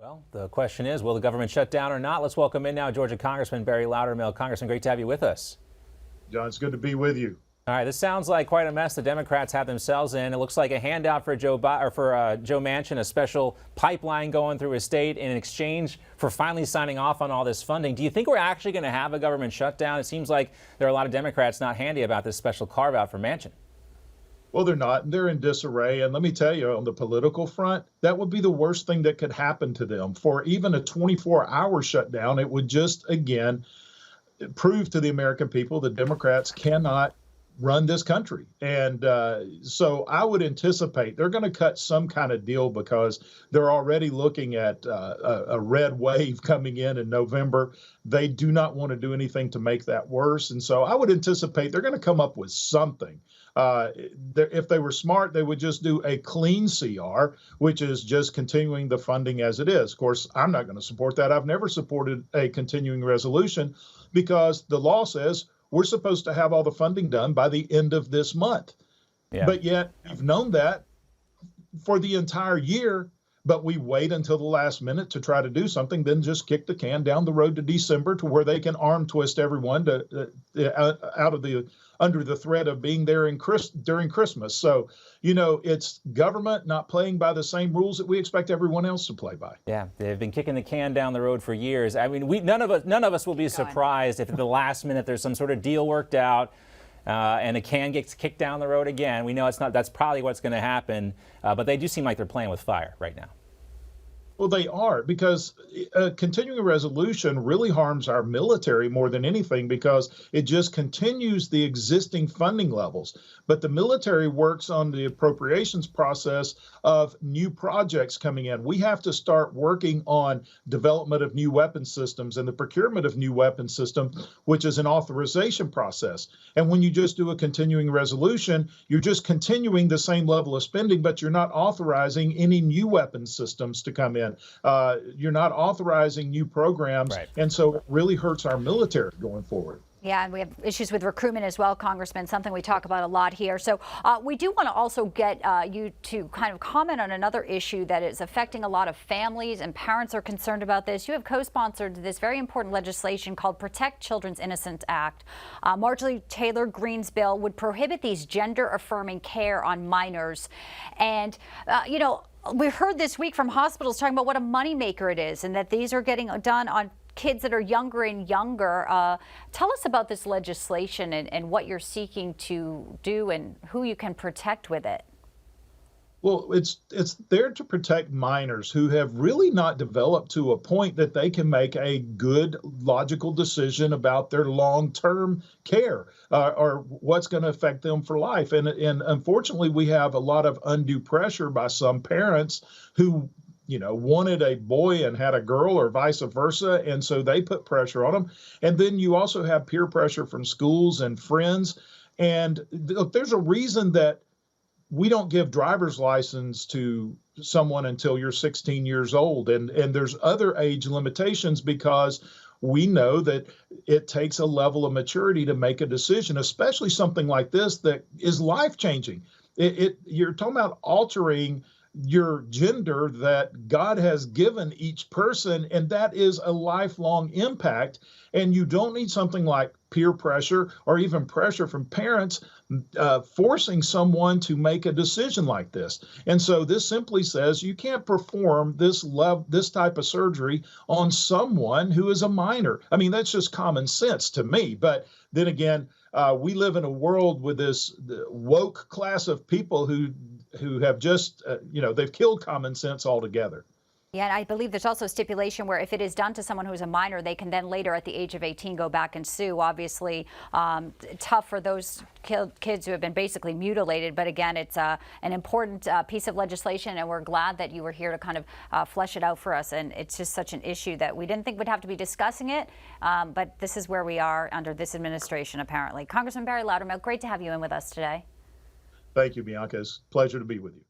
Well, the question is, will the government shut down or not? Let's welcome in now Georgia Congressman Barry Loudermilk. Congressman, great to have you with us. John, it's good to be with you. All right, this sounds like quite a mess the Democrats have themselves in. It looks like a handout for Joe Manchin, a special pipeline going through his state in exchange for finally signing off on all this funding. Do you think we're actually going to have a government shutdown? It seems like there are a lot of Democrats not handy about this special carve-out for Manchin. Well, they're not. They're in disarray. And let me tell you, on the political front, that would be the worst thing that could happen to them. For even a 24-hour shutdown, it would just, again, prove to the American people that Democrats cannot run this country. And so I would anticipate they're going to cut some kind of deal because they're already looking at a red wave coming in November. They do not want to do anything to make that worse. And so I would anticipate they're going to come up with something. If they were smart, they would just do a clean CR, which is just continuing the funding as it is. Of course, I'm not going to support that. I've never supported a continuing resolution because the law says we're supposed to have all the funding done by the end of this month. Yeah. But yet we've known that for the entire year, but we wait until the last minute to try to do something, then just kick the can down the road to December to where they can arm twist everyone to under the threat of being there during Christmas. So, it's government not playing by the same rules that we expect everyone else to play by. Yeah, they've been kicking the can down the road for years. I mean, none of us will be surprised if at the last minute there's some sort of deal worked out. And the can gets kicked down the road again. We know that's probably what's going to happen, but they do seem like they're playing with fire right now. Well, they are, because a continuing resolution really harms our military more than anything because it just continues the existing funding levels. But the military works on the appropriations process of new projects coming in. We have to start working on development of new weapon systems and the procurement of new weapon systems, which is an authorization process. And when you just do a continuing resolution, you're just continuing the same level of spending, but you're not authorizing any new weapon systems to come in. You're not authorizing new programs, right. And so it really hurts our military going forward. Yeah, and we have issues with recruitment as well, Congressman, something we talk about a lot here. So we do want to also get you to kind of comment on another issue that is affecting a lot of families, and parents are concerned about this. You have co-sponsored this very important legislation called Protect Children's Innocence Act. Marjorie Taylor Greene's bill would prohibit these gender-affirming care on minors. And, we heard this week from hospitals talking about what a moneymaker it is and that these are getting done on kids that are younger and younger. Tell us about this legislation and what you're seeking to do and who you can protect with it. Well, it's there to protect minors who have really not developed to a point that they can make a good, logical decision about their long-term care or what's going to affect them for life. And unfortunately, we have a lot of undue pressure by some parents who wanted a boy and had a girl or vice versa. And so they put pressure on them. And then you also have peer pressure from schools and friends. And there's a reason that we don't give driver's license to someone until you're 16 years old. And there's other age limitations because we know that it takes a level of maturity to make a decision, especially something like this that is life-changing. You're talking about altering your gender that God has given each person, and that is a lifelong impact. And you don't need something like peer pressure or even pressure from parents forcing someone to make a decision like this. And so this simply says you can't perform this type of surgery on someone who is a minor. I mean, that's just common sense to me. But then again, we live in a world with this woke class of people who have just, they've killed common sense altogether. Yeah, and I believe there's also a stipulation where if it is done to someone who's a minor, they can then later at the age of 18 go back and sue. Obviously, tough for those kids who have been basically mutilated. But again, it's an important piece of legislation, and we're glad that you were here to kind of flesh it out for us. And it's just such an issue that we didn't think we'd have to be discussing it. But this is where we are under this administration, apparently. Congressman Barry Loudermilk, great to have you in with us today. Thank you, Bianca. It's a pleasure to be with you.